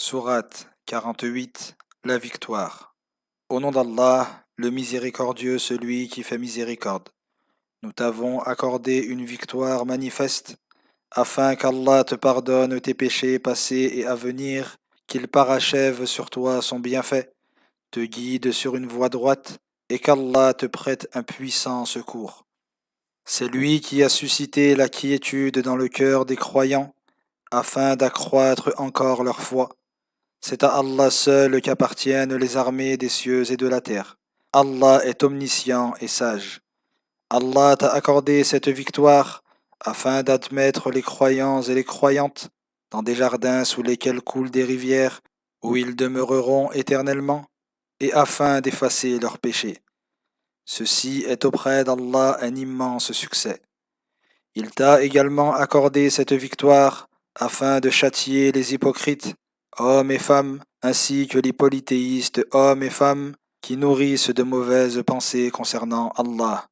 Sourate 48. La victoire. Au nom d'Allah, le miséricordieux, celui qui fait miséricorde. Nous t'avons accordé une victoire manifeste, afin qu'Allah te pardonne tes péchés passés et à venir, qu'il parachève sur toi son bienfait, te guide sur une voie droite, et qu'Allah te prête un puissant secours. C'est lui qui a suscité la quiétude dans le cœur des croyants, afin d'accroître encore leur foi. C'est à Allah seul qu'appartiennent les armées des cieux et de la terre. Allah est omniscient et sage. Allah t'a accordé cette victoire afin d'admettre les croyants et les croyantes dans des jardins sous lesquels coulent des rivières où ils demeureront éternellement et afin d'effacer leurs péchés. Ceci est auprès d'Allah un immense succès. Il t'a également accordé cette victoire afin de châtier les hypocrites, hommes et femmes, ainsi que les polythéistes, hommes et femmes, qui nourrissent de mauvaises pensées concernant Allah.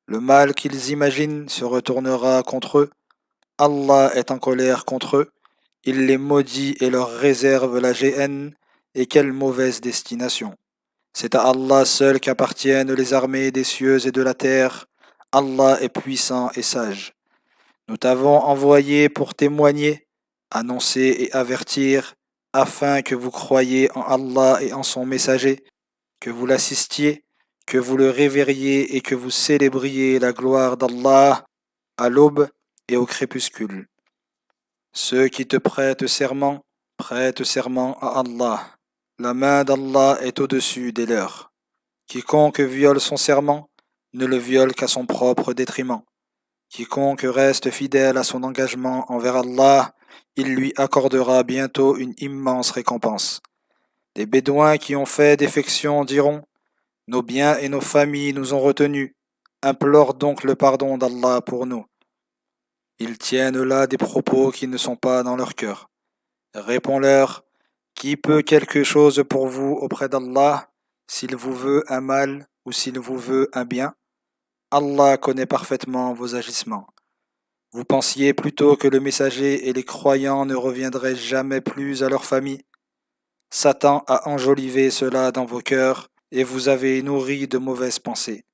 Le mal qu'ils imaginent se retournera contre eux. Allah est en colère contre eux. Il les maudit et leur réserve la géhenne, et quelle mauvaise destination. C'est à Allah seul qu'appartiennent les armées des cieux et de la terre. Allah est puissant et sage. Nous t'avons envoyé pour témoigner, annoncer et avertir, afin que vous croyiez en Allah et en son messager, que vous l'assistiez, que vous le révériez et que vous célébriez la gloire d'Allah à l'aube et au crépuscule. Ceux qui te prêtent serment à Allah. La main d'Allah est au-dessus des leurs. Quiconque viole son serment ne le viole qu'à son propre détriment. Quiconque reste fidèle à son engagement envers Allah, il lui accordera bientôt une immense récompense. Les Bédouins qui ont fait défection diront: nos biens et nos familles nous ont retenus. Implore donc le pardon d'Allah pour nous. Ils tiennent là des propos qui ne sont pas dans leur cœur. Réponds-leur: qui peut quelque chose pour vous auprès d'Allah, s'il vous veut un mal ou s'il vous veut un bien? Allah connaît parfaitement vos agissements. Vous pensiez plutôt que le messager et les croyants ne reviendraient jamais plus à leur famille. Satan a enjolivé cela dans vos cœurs et vous avez nourri de mauvaises pensées.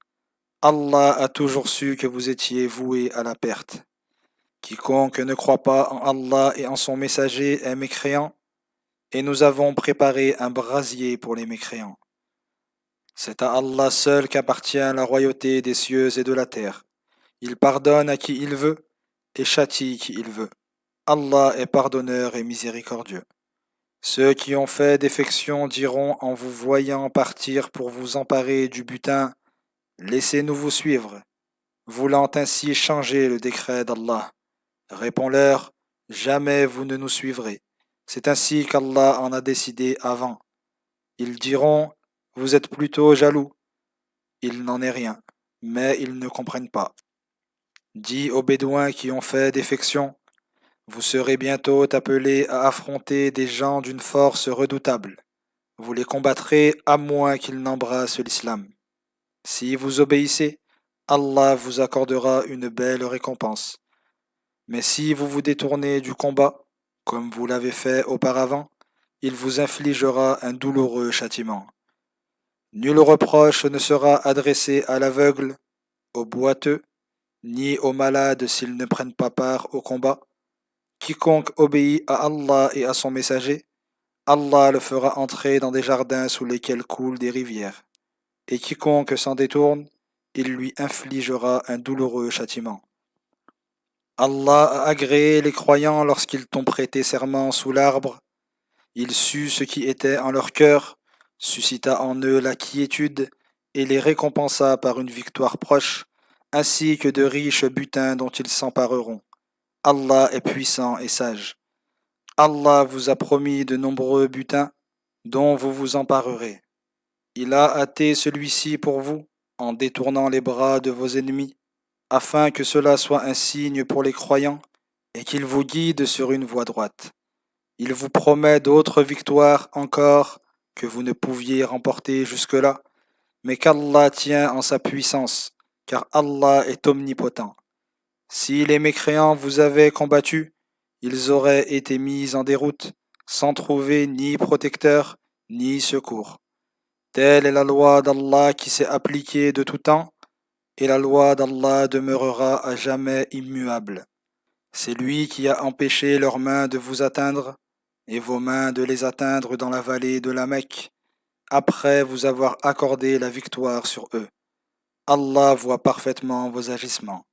Allah a toujours su que vous étiez voués à la perte. Quiconque ne croit pas en Allah et en son messager est mécréant, et nous avons préparé un brasier pour les mécréants. C'est à Allah seul qu'appartient la royauté des cieux et de la terre. Il pardonne à qui il veut et châtie qui il veut. Allah est pardonneur et miséricordieux. Ceux qui ont fait défection diront en vous voyant partir pour vous emparer du butin: laissez-nous vous suivre, voulant ainsi changer le décret d'Allah. Réponds-leur: jamais vous ne nous suivrez. C'est ainsi qu'Allah en a décidé avant. Ils diront: vous êtes plutôt jaloux. Il n'en est rien, mais ils ne comprennent pas. Dis aux Bédouins qui ont fait défection: vous serez bientôt appelés à affronter des gens d'une force redoutable. Vous les combattrez à moins qu'ils n'embrassent l'islam. Si vous obéissez, Allah vous accordera une belle récompense. Mais si vous vous détournez du combat, comme vous l'avez fait auparavant, il vous infligera un douloureux châtiment. Nul reproche ne sera adressé à l'aveugle, au boiteux, ni aux malades s'ils ne prennent pas part au combat. Quiconque obéit à Allah et à son messager, Allah le fera entrer dans des jardins sous lesquels coulent des rivières. Et quiconque s'en détourne, il lui infligera un douloureux châtiment. Allah a agréé les croyants lorsqu'ils t'ont prêté serment sous l'arbre. Il sut ce qui était en leur cœur, suscita en eux la quiétude et les récompensa par une victoire proche, ainsi que de riches butins dont ils s'empareront. Allah est puissant et sage. Allah vous a promis de nombreux butins dont vous vous emparerez. Il a hâté celui-ci pour vous en détournant les bras de vos ennemis, afin que cela soit un signe pour les croyants et qu'il vous guide sur une voie droite. Il vous promet d'autres victoires encore que vous ne pouviez remporter jusque-là, mais qu'Allah tient en sa puissance, car Allah est omnipotent. Si les mécréants vous avaient combattu, ils auraient été mis en déroute, sans trouver ni protecteur ni secours. Telle est la loi d'Allah qui s'est appliquée de tout temps, et la loi d'Allah demeurera à jamais immuable. C'est lui qui a empêché leurs mains de vous atteindre, et vos mains de les atteindre dans la vallée de la Mecque, après vous avoir accordé la victoire sur eux. Allah voit parfaitement vos agissements.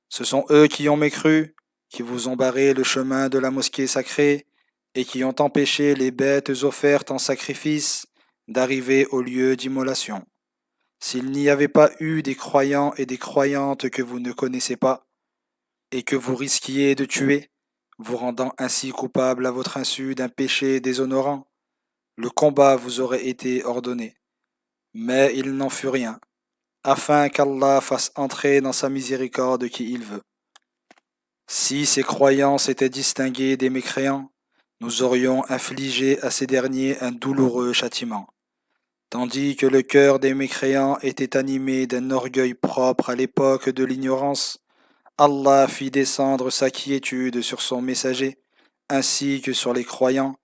Ce sont eux qui ont mécru, qui vous ont barré le chemin de la mosquée sacrée, et qui ont empêché les bêtes offertes en sacrifice d'arriver au lieu d'immolation. S'il n'y avait pas eu des croyants et des croyantes que vous ne connaissez pas, et que vous risquiez de tuer, vous rendant ainsi coupable à votre insu d'un péché déshonorant, le combat vous aurait été ordonné. Mais il n'en fut rien, afin qu'Allah fasse entrer dans sa miséricorde qui il veut. Si ces croyants s'étaient distingués des mécréants, nous aurions infligé à ces derniers un douloureux châtiment. Tandis que le cœur des mécréants était animé d'un orgueil propre à l'époque de l'ignorance, Allah fit descendre sa quiétude sur son messager, ainsi que sur les croyants,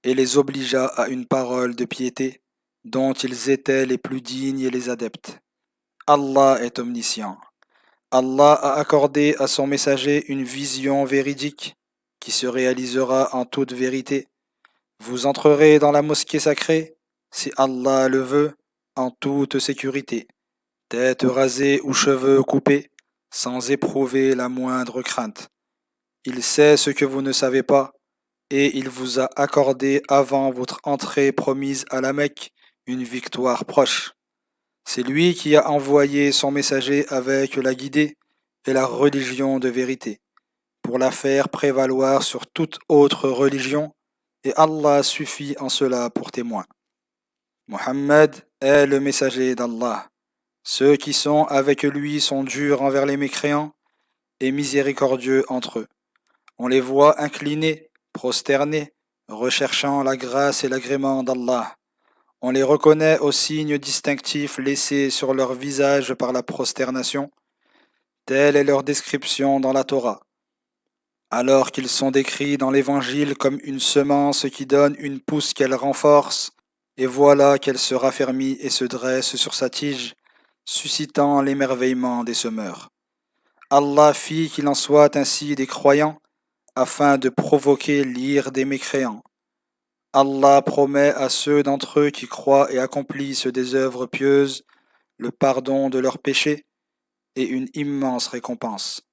et les obligea à une parole de piété, dont ils étaient les plus dignes et les adeptes. Allah est omniscient. Allah a accordé à son messager une vision véridique, qui se réalisera en toute vérité. Vous entrerez dans la mosquée sacrée, si Allah le veut, en toute sécurité, tête rasée ou cheveux coupés, sans éprouver la moindre crainte. Il sait ce que vous ne savez pas, et il vous a accordé avant votre entrée promise à la Mecque une victoire proche. C'est lui qui a envoyé son messager avec la guidée et la religion de vérité, pour la faire prévaloir sur toute autre religion, et Allah suffit en cela pour témoin. Mohammed est le messager d'Allah. Ceux qui sont avec lui sont durs envers les mécréants et miséricordieux entre eux. On les voit inclinés, prosternés, recherchant la grâce et l'agrément d'Allah. On les reconnaît aux signes distinctifs laissés sur leur visage par la prosternation. Telle est leur description dans la Torah. Alors qu'ils sont décrits dans l'Évangile comme une semence qui donne une pousse qu'elle renforce, et voilà qu'elle se raffermit et se dresse sur sa tige, suscitant l'émerveillement des semeurs. Allah fit qu'il en soit ainsi des croyants, afin de provoquer l'ire des mécréants. Allah promet à ceux d'entre eux qui croient et accomplissent des œuvres pieuses le pardon de leurs péchés et une immense récompense.